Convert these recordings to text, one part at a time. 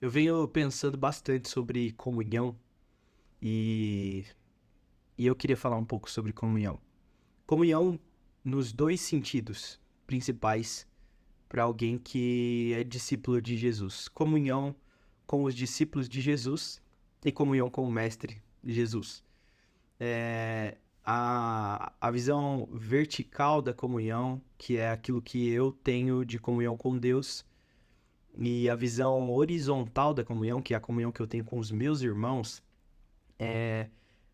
Eu venho pensando bastante sobre comunhão e, e eu queria falar um pouco sobre comunhão. Comunhão nos dois sentidos principais para alguém que é discípulo de Jesus. Comunhão com os discípulos de Jesus e comunhão com o Mestre Jesus. A visão vertical da comunhão, que é aquilo que eu tenho de comunhão com Deus, e a visão horizontal da comunhão, que é a comunhão que eu tenho com os meus irmãos,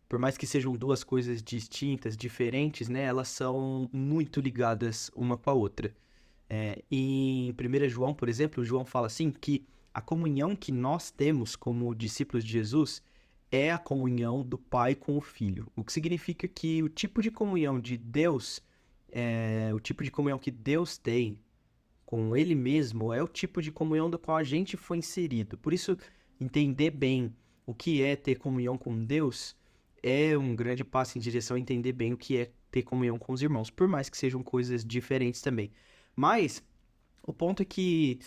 por mais que sejam duas coisas distintas, diferentes, né, elas são muito ligadas uma com a outra. Em 1 João, por exemplo, João fala assim que a comunhão que nós temos como discípulos de Jesus é a comunhão do Pai com o Filho. O que significa que o tipo de comunhão de Deus, o tipo de comunhão que Deus tem com Ele mesmo é o tipo de comunhão do qual a gente foi inserido. Por isso, entender bem o que é ter comunhão com Deus é um grande passo em direção a entender bem o que é ter comunhão com os irmãos, por mais que sejam coisas diferentes também. Mas o ponto é que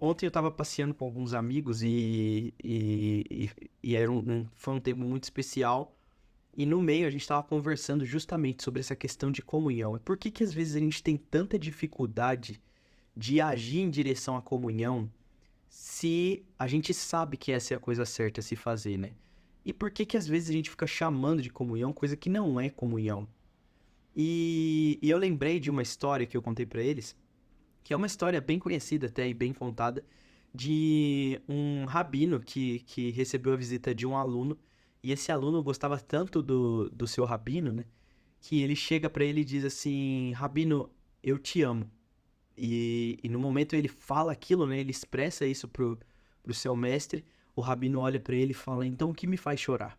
ontem eu estava passeando com alguns amigos e foi um tempo muito especial. E no meio a gente estava conversando justamente sobre essa questão de comunhão. E por que que às vezes a gente tem tanta dificuldade de agir em direção à comunhão se a gente sabe que essa é a coisa certa a se fazer, né? E por que que às vezes a gente fica chamando de comunhão coisa que não é comunhão? E eu lembrei de uma história que eu contei pra eles, que é uma história bem conhecida até e bem contada, de um rabino que recebeu a visita de um aluno, e esse aluno gostava tanto do seu rabino, né, que ele chega pra ele e diz assim: Rabino, eu te amo. E no momento ele fala aquilo, né, ele expressa isso pro seu mestre, o rabino olha pra ele e fala: então o que me faz chorar?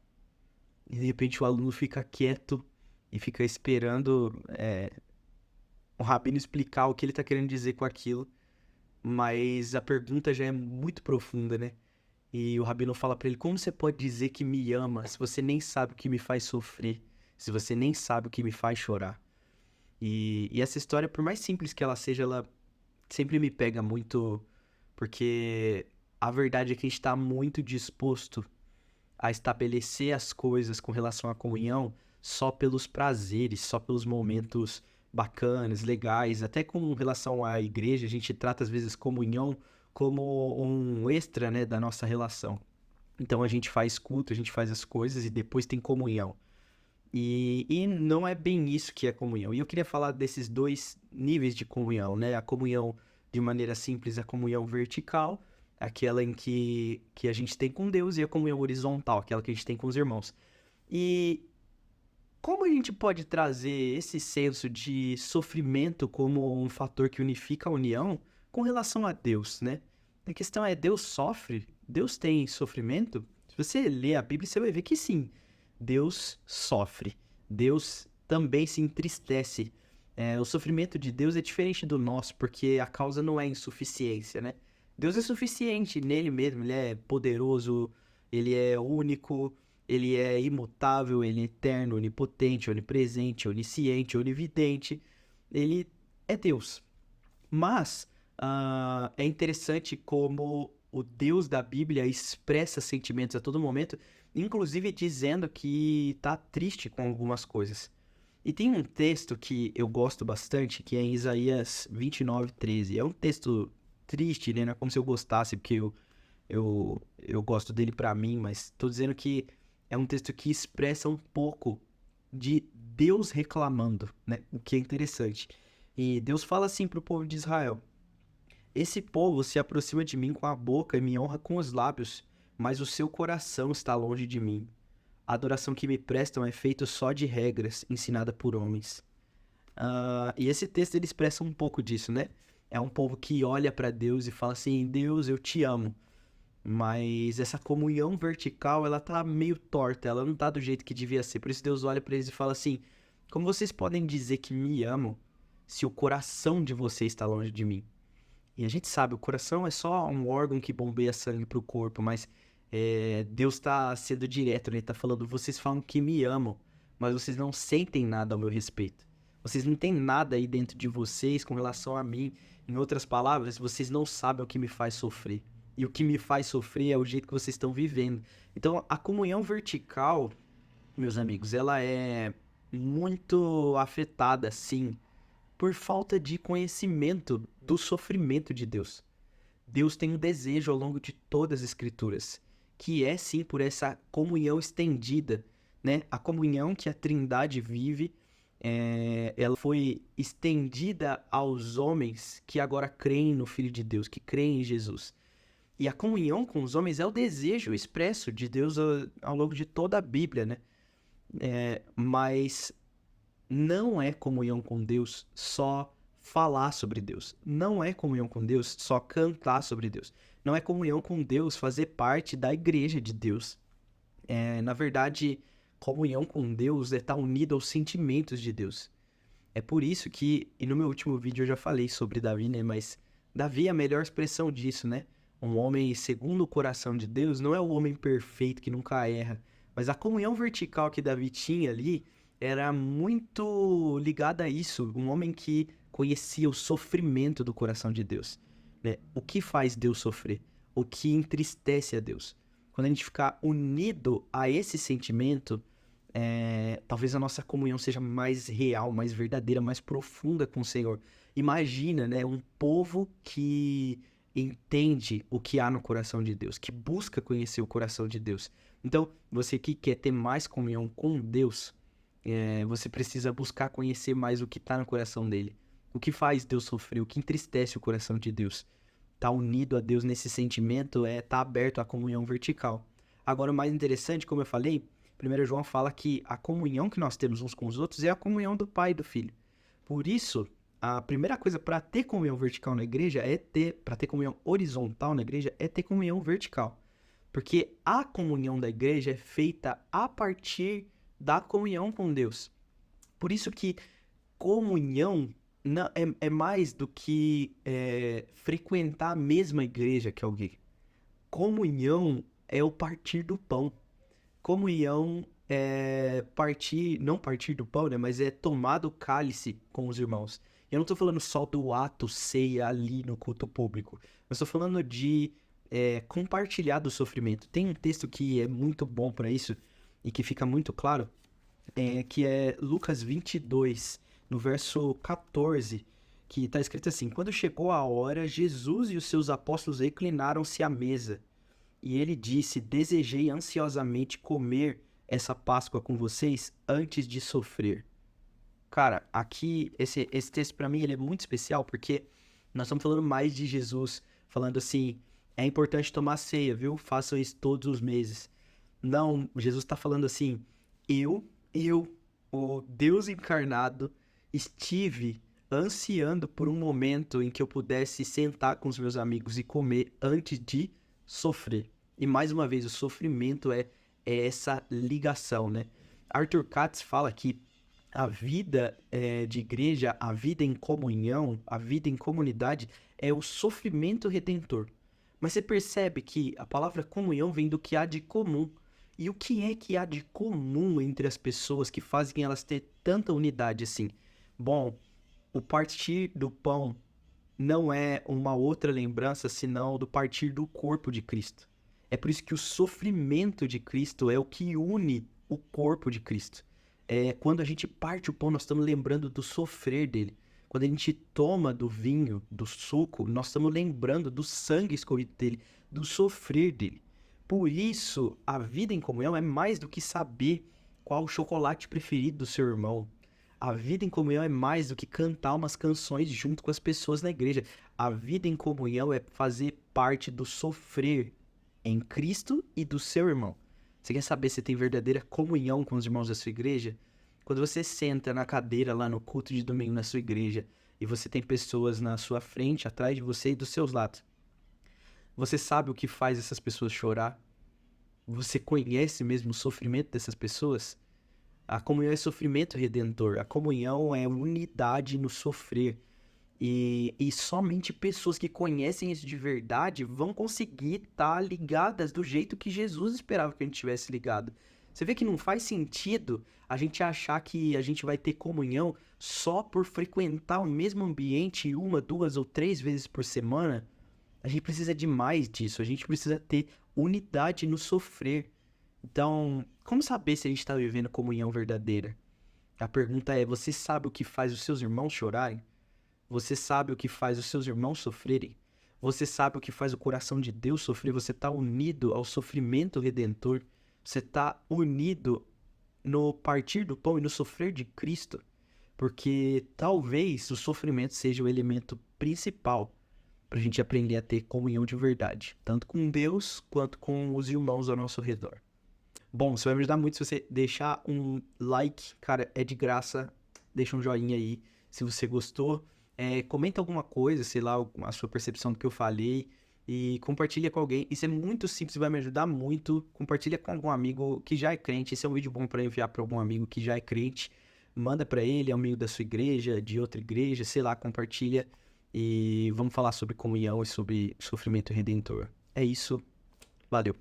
E de repente o aluno fica quieto e fica esperando o rabino explicar o que ele tá querendo dizer com aquilo, mas a pergunta já é muito profunda, né? E o rabino fala pra ele: como você pode dizer que me ama se você nem sabe o que me faz sofrer, se você nem sabe o que me faz chorar? E essa história, por mais simples que ela seja, ela sempre me pega muito, porque a verdade é que a gente está muito disposto a estabelecer as coisas com relação à comunhão só pelos prazeres, só pelos momentos bacanas, legais. Até com relação à igreja, a gente trata às vezes comunhão como um extra, né, da nossa relação. Então a gente faz culto, a gente faz as coisas e depois tem comunhão. E não é bem isso que é comunhão. E eu queria falar desses dois níveis de comunhão, né? A comunhão de maneira simples, a comunhão vertical, aquela em que a gente tem com Deus, e a comunhão horizontal, aquela que a gente tem com os irmãos. E como a gente pode trazer esse senso de sofrimento como um fator que unifica a união com relação a Deus, né? A questão é: Deus sofre? Deus tem sofrimento? Se você ler a Bíblia, você vai ver que sim, Deus sofre. Deus também se entristece. O sofrimento de Deus é diferente do nosso, porque a causa não é insuficiência, né? Deus é suficiente nele mesmo, ele é poderoso, ele é único, ele é imutável, ele é eterno, onipotente, onipresente, onisciente, onividente. Ele é Deus. Mas é interessante como o Deus da Bíblia expressa sentimentos a todo momento, inclusive dizendo que tá triste com algumas coisas. E tem um texto que eu gosto bastante, que é em Isaías 29:13. É um texto triste, né? Não é como se eu gostasse, porque eu gosto dele pra mim, mas tô dizendo que é um texto que expressa um pouco de Deus reclamando, né? O que é interessante. E Deus fala assim pro povo de Israel: esse povo se aproxima de mim com a boca e me honra com os lábios, mas o seu coração está longe de mim. A adoração que me prestam é feita só de regras, ensinada por homens. E esse texto ele expressa um pouco disso, né? É um povo que olha para Deus e fala assim: Deus, eu te amo. Mas essa comunhão vertical, ela tá meio torta, ela não tá do jeito que devia ser. Por isso Deus olha para eles e fala assim: como vocês podem dizer que me amam se o coração de vocês está longe de mim? E a gente sabe, o coração é só um órgão que bombeia sangue pro corpo, mas Deus tá sendo direto, né? Ele tá falando: vocês falam que me amam, mas vocês não sentem nada ao meu respeito. Vocês não têm nada aí dentro de vocês com relação a mim. Em outras palavras, vocês não sabem o que me faz sofrer. E o que me faz sofrer é o jeito que vocês estão vivendo. Então, a comunhão vertical, meus amigos, ela é muito afetada, sim, por falta de conhecimento do sofrimento de Deus. Deus tem um desejo ao longo de todas as escrituras, que é sim por essa comunhão estendida, né? A comunhão que a Trindade vive, ela foi estendida aos homens que agora creem no Filho de Deus, que creem em Jesus. E a comunhão com os homens é o desejo expresso de Deus ao longo de toda a Bíblia, né? Mas não é comunhão com Deus só falar sobre Deus. Não é comunhão com Deus só cantar sobre Deus. Não é comunhão com Deus fazer parte da igreja de Deus. Na verdade, comunhão com Deus é estar unido aos sentimentos de Deus. É por isso que, e no meu último vídeo eu já falei sobre Davi, né? Mas Davi é a melhor expressão disso, né? Um homem segundo o coração de Deus não é o homem perfeito que nunca erra. Mas a comunhão vertical que Davi tinha ali era muito ligada a isso. Um homem que conhecia o sofrimento do coração de Deus, né? O que faz Deus sofrer? O que entristece a Deus? Quando a gente ficar unido a esse sentimento, talvez a nossa comunhão seja mais real, mais verdadeira, mais profunda com o Senhor. Imagina, né, um povo que entende o que há no coração de Deus, que busca conhecer o coração de Deus. Então, você que quer ter mais comunhão com Deus, você precisa buscar conhecer mais o que está no coração dele. O que faz Deus sofrer, o que entristece o coração de Deus. Tá unido a Deus nesse sentimento, tá aberto à comunhão vertical. Agora, o mais interessante, como eu falei, 1 João fala que a comunhão que nós temos uns com os outros é a comunhão do Pai e do Filho. Por isso, a primeira coisa para ter comunhão vertical na igreja para ter comunhão horizontal na igreja, é ter comunhão vertical. Porque a comunhão da igreja é feita a partir da comunhão com Deus. Por isso que comunhão é mais do que frequentar a mesma igreja que alguém. Comunhão é o partir do pão. Comunhão é não partir do pão, né? Mas é tomar do cálice com os irmãos. Eu não tô falando só do ato ceia ali no culto público. Eu estou falando de compartilhar do sofrimento. Tem um texto que é muito bom para isso e que fica muito claro, que é Lucas 22, no verso 14, que está escrito assim: Quando chegou a hora, Jesus e os seus apóstolos reclinaram-se à mesa. E ele disse: Desejei ansiosamente comer essa Páscoa com vocês antes de sofrer. Cara, aqui, esse texto para mim ele é muito especial porque nós estamos falando mais de Jesus, falando assim, é importante tomar ceia, viu? Façam isso todos os meses. Não, Jesus está falando assim, eu, o Deus encarnado, estive ansiando por um momento em que eu pudesse sentar com os meus amigos e comer antes de sofrer. E mais uma vez, o sofrimento é essa ligação, né? Arthur Katz fala que a vida de igreja, a vida em comunhão, a vida em comunidade é o sofrimento redentor. Mas você percebe que a palavra comunhão vem do que há de comum. E o que é que há de comum entre as pessoas que fazem elas ter tanta unidade assim? Bom, o partir do pão não é uma outra lembrança senão do partir do corpo de Cristo. É por isso que o sofrimento de Cristo é o que une o corpo de Cristo. Quando a gente parte o pão, nós estamos lembrando do sofrer dele. Quando a gente toma do vinho, do suco, nós estamos lembrando do sangue escorrido dele, do sofrer dele. Por isso, a vida em comunhão é mais do que saber qual o chocolate preferido do seu irmão. A vida em comunhão é mais do que cantar umas canções junto com as pessoas na igreja. A vida em comunhão é fazer parte do sofrer em Cristo e do seu irmão. Você quer saber se tem verdadeira comunhão com os irmãos da sua igreja? Quando você senta na cadeira lá no culto de domingo na sua igreja e você tem pessoas na sua frente, atrás de você e dos seus lados, você sabe o que faz essas pessoas chorar? Você conhece mesmo o sofrimento dessas pessoas? A comunhão é sofrimento redentor. A comunhão é unidade no sofrer. E somente pessoas que conhecem isso de verdade vão conseguir estar ligadas do jeito que Jesus esperava que a gente tivesse ligado. Você vê que não faz sentido a gente achar que a gente vai ter comunhão só por frequentar o mesmo ambiente 1, 2 ou 3 vezes por semana. A gente precisa de mais disso. A gente precisa ter unidade no sofrer. Então, como saber se a gente está vivendo comunhão verdadeira? A pergunta é: você sabe o que faz os seus irmãos chorarem? Você sabe o que faz os seus irmãos sofrerem? Você sabe o que faz o coração de Deus sofrer? Você está unido ao sofrimento redentor? Você está unido no partir do pão e no sofrer de Cristo? Porque talvez o sofrimento seja o elemento principal para a gente aprender a ter comunhão de verdade, tanto com Deus quanto com os irmãos ao nosso redor. Bom, isso vai me ajudar muito se você deixar um like, cara, é de graça. Deixa um joinha aí se você gostou. Comenta alguma coisa, sei lá, a sua percepção do que eu falei e compartilha com alguém. Isso é muito simples, vai me ajudar muito. Compartilha com algum amigo que já é crente. Esse é um vídeo bom para enviar para algum amigo que já é crente. Manda para ele, amigo da sua igreja, de outra igreja, sei lá, compartilha. E vamos falar sobre comunhão e sobre sofrimento redentor. É isso. Valeu.